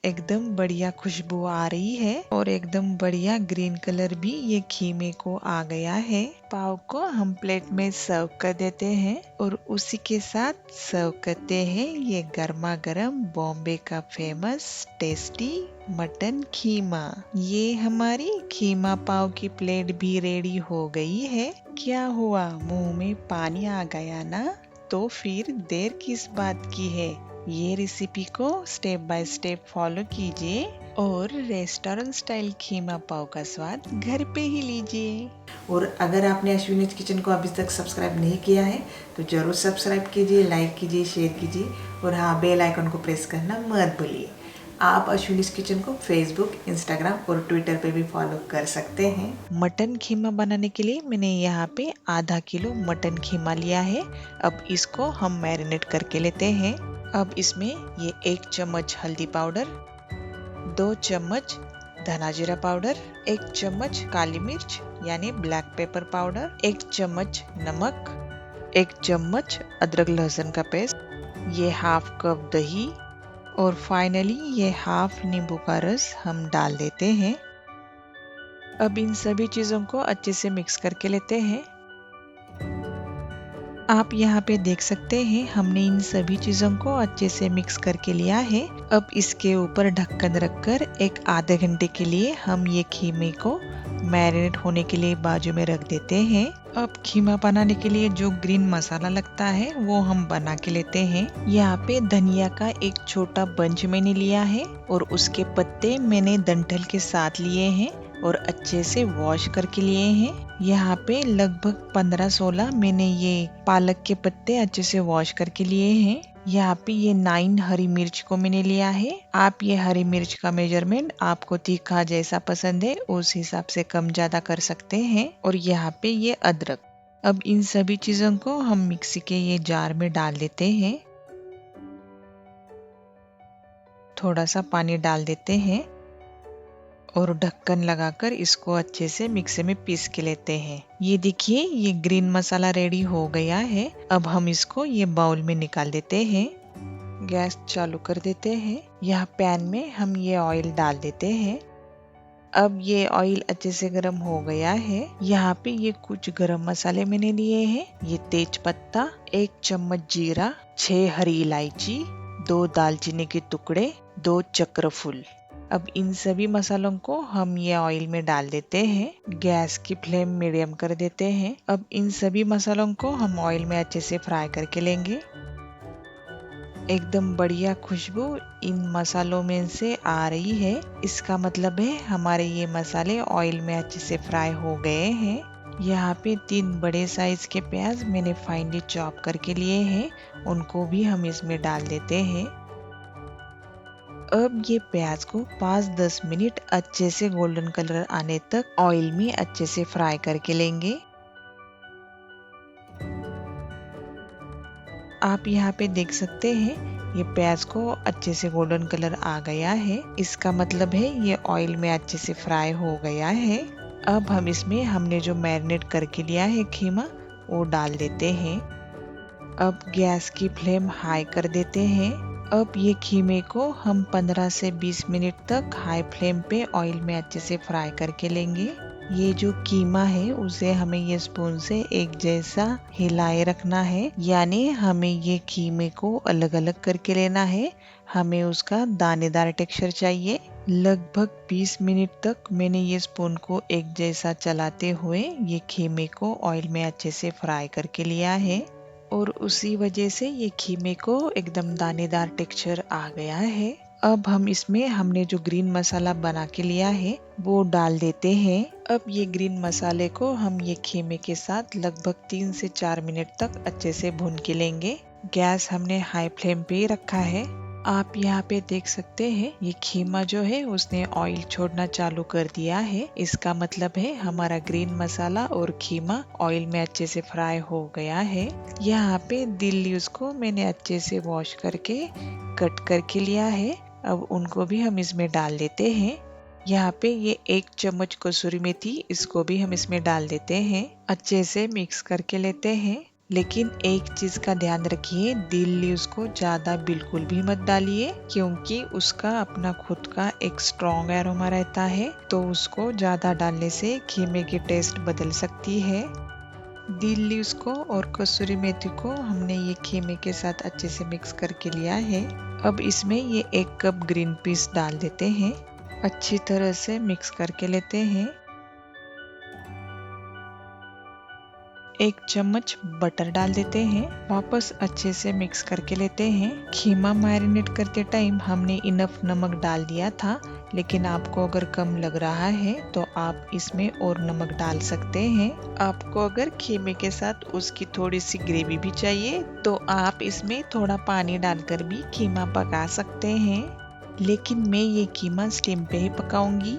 एकदम बढ़िया खुशबू आ रही है और एकदम बढ़िया ग्रीन कलर भी ये खीमे को आ गया है। पाव को हम प्लेट में सर्व कर देते हैं और उसी के साथ सर्व करते हैं ये गर्मा गर्म बॉम्बे का फेमस टेस्टी मटन खीमा। ये हमारी खीमा पाव की प्लेट भी रेडी हो गई है। क्या हुआ, मुंह में पानी आ गया ना? तो फिर देर किस बात की है? ये रेसिपी को स्टेप बाय स्टेप फॉलो कीजिए और रेस्टोरेंट स्टाइल खीमा पाव का स्वाद घर पे ही लीजिए। और अगर आपने अश्विनीज किचन को अभी तक सब्सक्राइब नहीं किया है तो ज़रूर सब्सक्राइब कीजिए, लाइक कीजिए, शेयर कीजिए और हाँ, बेल आइकन को प्रेस करना मत भूलिए। आप अश्विनीज किचन को फेसबुक, इंस्टाग्राम और ट्विटर पे भी फॉलो कर सकते हैं। मटन खीमा बनाने के लिए मैंने यहाँ पे आधा किलो मटन खीमा लिया है। अब इसको हम मैरिनेट करके लेते हैं। अब इसमें ये 1 चम्मच हल्दी पाउडर, 2 चम्मच धना जीरा पाउडर, 1 चम्मच काली मिर्च यानी ब्लैक पेपर पाउडर, 1 चम्मच नमक, 1 चम्मच अदरक लहसुन का पेस्ट, ये हाफ कप दही और फाइनली ये हाफ नींबू का रस हम डाल देते हैं। अब इन सभी चीज़ों को अच्छे से मिक्स करके लेते हैं। आप यहाँ पे देख सकते हैं हमने इन सभी चीज़ों को अच्छे से मिक्स करके लिया है। अब इसके ऊपर ढक्कन रखकर एक आधे घंटे के लिए हम ये खीमे को मैरिनेट होने के लिए बाजू में रख देते हैं। अब खीमा बनाने के लिए जो ग्रीन मसाला लगता है वो हम बना के लेते हैं। यहाँ पे धनिया का एक छोटा बंच मैंने लिया है और उसके पत्ते मैंने डंठल के साथ लिए हैं और अच्छे से वॉश करके लिए हैं। यहाँ पे लगभग 15-16 मैंने ये पालक के पत्ते अच्छे से वॉश करके लिए हैं। यहाँ पे ये 9 हरी मिर्च को मैंने लिया है। आप ये हरी मिर्च का मेजरमेंट आपको तीखा जैसा पसंद है उस हिसाब से कम ज्यादा कर सकते हैं। और यहाँ पे ये अदरक। अब इन सभी चीजों को हम मिक्सी के ये जार में डाल देते हैं। थोड़ा सा पानी डाल देते हैं और ढक्कन लगाकर इसको अच्छे से मिक्सी में पीस के लेते हैं। ये देखिए ये ग्रीन मसाला रेडी हो गया है। अब हम इसको ये बाउल में निकाल देते हैं। गैस चालू कर देते हैं। यहाँ पैन में हम ये ऑयल डाल देते हैं। अब ये ऑयल अच्छे से गर्म हो गया है। यहाँ पे ये कुछ गरम मसाले मैंने लिए हैं। ये तेज पत्ता, 1 चम्मच जीरा, 6 हरी इलायची, 2 दालचीनी के टुकड़े, 2 चक्रफूल। अब इन सभी मसालों को हम ये ऑयल में डाल देते हैं। गैस की फ्लेम मीडियम कर देते हैं। अब इन सभी मसालों को हम ऑयल में अच्छे से फ्राई करके लेंगे। एकदम बढ़िया खुशबू इन मसालों में से आ रही है। इसका मतलब है हमारे ये मसाले ऑयल में अच्छे से फ्राई हो गए हैं। यहाँ पे 3 बड़े साइज के प्याज मैंने फाइनली चॉप करके लिए हैं। उनको भी हम इसमें डाल देते हैं। अब ये प्याज को 5-10 मिनट अच्छे से गोल्डन कलर आने तक ऑयल में अच्छे से फ्राई करके लेंगे। आप यहाँ पे देख सकते हैं ये प्याज को अच्छे से गोल्डन कलर आ गया है। इसका मतलब है ये ऑयल में अच्छे से फ्राई हो गया है। अब हम इसमें हमने जो मैरिनेट करके लिया है खीमा वो डाल देते हैं। अब गैस की फ्लेम हाई कर देते हैं। अब ये खीमे को हम 15 से 20 मिनट तक हाई फ्लेम पे ऑयल में अच्छे से फ्राई करके लेंगे। ये जो कीमा है उसे हमें ये स्पून से एक जैसा हिलाए रखना है, यानी हमें ये खीमे को अलग अलग करके लेना है। हमें उसका दानेदार टेक्सचर चाहिए। लगभग 20 मिनट तक मैंने ये स्पून को एक जैसा चलाते हुए ये खीमे को ऑयल में अच्छे से फ्राई करके लिया है और उसी वजह से ये खीमे को एकदम दानेदार टेक्सचर आ गया है। अब हम इसमें हमने जो ग्रीन मसाला बना के लिया है वो डाल देते हैं। अब ये ग्रीन मसाले को हम ये खीमे के साथ लगभग 3 से 4 मिनट तक अच्छे से भून के लेंगे। गैस हमने हाई फ्लेम पे ही रखा है। आप यहाँ पे देख सकते हैं ये खीमा जो है उसने ऑयल छोड़ना चालू कर दिया है। इसका मतलब है हमारा ग्रीन मसाला और खीमा ऑयल में अच्छे से फ्राई हो गया है। यहाँ पे दिल लीव्स को मैंने अच्छे से वॉश करके कट करके लिया है। अब उनको भी हम इसमें डाल देते हैं। यहाँ पे ये 1 चम्मच कसूरी मेथी, इसको भी हम इसमें डाल देते हैं। अच्छे से मिक्स करके लेते हैं। लेकिन एक चीज का ध्यान रखिए, दिल लीव्स को ज्यादा बिल्कुल भी मत डालिए, क्योंकि उसका अपना खुद का एक स्ट्रॉन्ग एरोमा रहता है, तो उसको ज्यादा डालने से खीमे की टेस्ट बदल सकती है। दिल लीव्स को और कसूरी मेथी को हमने ये खीमे के साथ अच्छे से मिक्स करके लिया है। अब इसमें ये 1 कप ग्रीन पीस डाल देते हैं, अच्छी तरह से मिक्स करके लेते हैं। 1 चम्मच बटर डाल देते हैं, वापस अच्छे से मिक्स करके लेते हैं। खीमा मैरिनेट करते टाइम हमने इनफ नमक डाल दिया था, लेकिन आपको अगर कम लग रहा है तो आप इसमें और नमक डाल सकते हैं। आपको अगर खीमे के साथ उसकी थोड़ी सी ग्रेवी भी चाहिए तो आप इसमें थोड़ा पानी डालकर भी खीमा पका सकते हैं, लेकिन मैं ये खीमा स्टीम पे ही पकाऊंगी।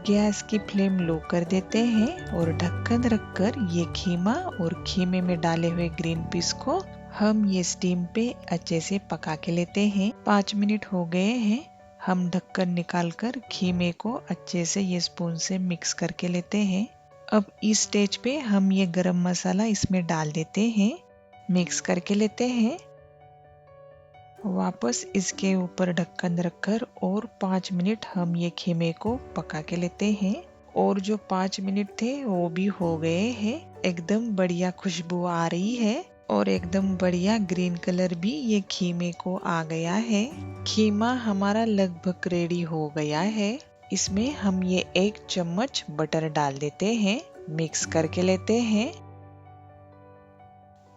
गैस की फ्लेम लो कर देते हैं और ढक्कन रखकर ये खीमा और खीमे में डाले हुए ग्रीन पीस को हम ये स्टीम पे अच्छे से पका के लेते हैं। 5 मिनट हो गए हैं। हम ढक्कन निकालकर खीमे को अच्छे से ये स्पून से मिक्स करके लेते हैं। अब इस स्टेज पे हम ये गरम मसाला इसमें डाल देते हैं, मिक्स करके लेते हैं। वापस इसके ऊपर ढक्कन रखकर और 5 मिनट हम ये खीमे को पका के लेते हैं। और जो 5 मिनट थे वो भी हो गए हैं। एकदम बढ़िया खुशबू आ रही है और एकदम बढ़िया ग्रीन कलर भी ये खीमे को आ गया है। खीमा हमारा लगभग रेडी हो गया है। इसमें हम ये 1 चम्मच बटर डाल देते हैं, मिक्स करके लेते हैं।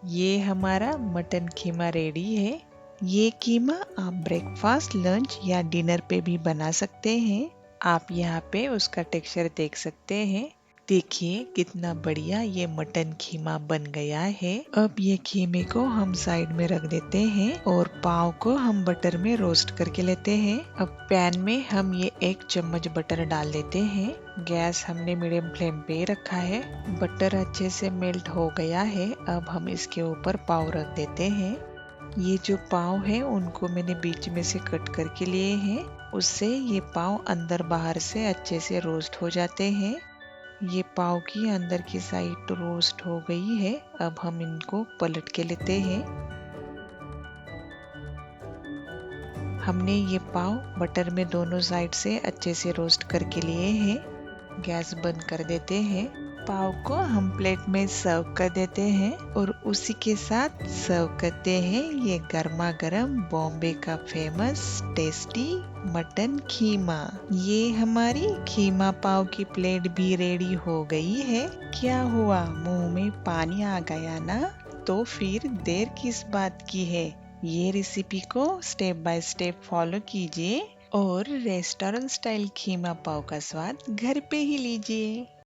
ये हमारा मटन खीमा रेडी है। ये कीमा आप ब्रेकफास्ट, लंच या डिनर पे भी बना सकते हैं। आप यहाँ पे उसका टेक्सचर देख सकते हैं। देखिए कितना बढ़िया ये मटन खीमा बन गया है। अब ये खीमे को हम साइड में रख देते हैं और पाव को हम बटर में रोस्ट करके लेते हैं। अब पैन में हम ये 1 चम्मच बटर डाल देते हैं। गैस हमने मीडियम फ्लेम पे रखा है। बटर अच्छे से मेल्ट हो गया है। अब हम इसके ऊपर पाव रख देते हैं। ये जो पाव है उनको मैंने बीच में से कट करके लिए हैं, उससे ये पाव अंदर बाहर से अच्छे से रोस्ट हो जाते हैं। ये पाव की अंदर की साइड तो रोस्ट हो गई है। अब हम इनको पलट के लेते हैं। हमने ये पाव बटर में दोनों साइड से अच्छे से रोस्ट करके लिए हैं। गैस बंद कर देते हैं। पाव को हम प्लेट में सर्व कर देते हैं और उसी के साथ सर्व करते हैं ये गर्मा गर्म बॉम्बे का फेमस टेस्टी मटन खीमा। ये हमारी खीमा पाव की प्लेट भी रेडी हो गई है। क्या हुआ, मुंह में पानी आ गया ना? तो फिर देर किस बात की है? ये रेसिपी को स्टेप बाय स्टेप फॉलो कीजिए और रेस्टोरेंट स्टाइल खीमा पाव का स्वाद घर पे ही लीजिए।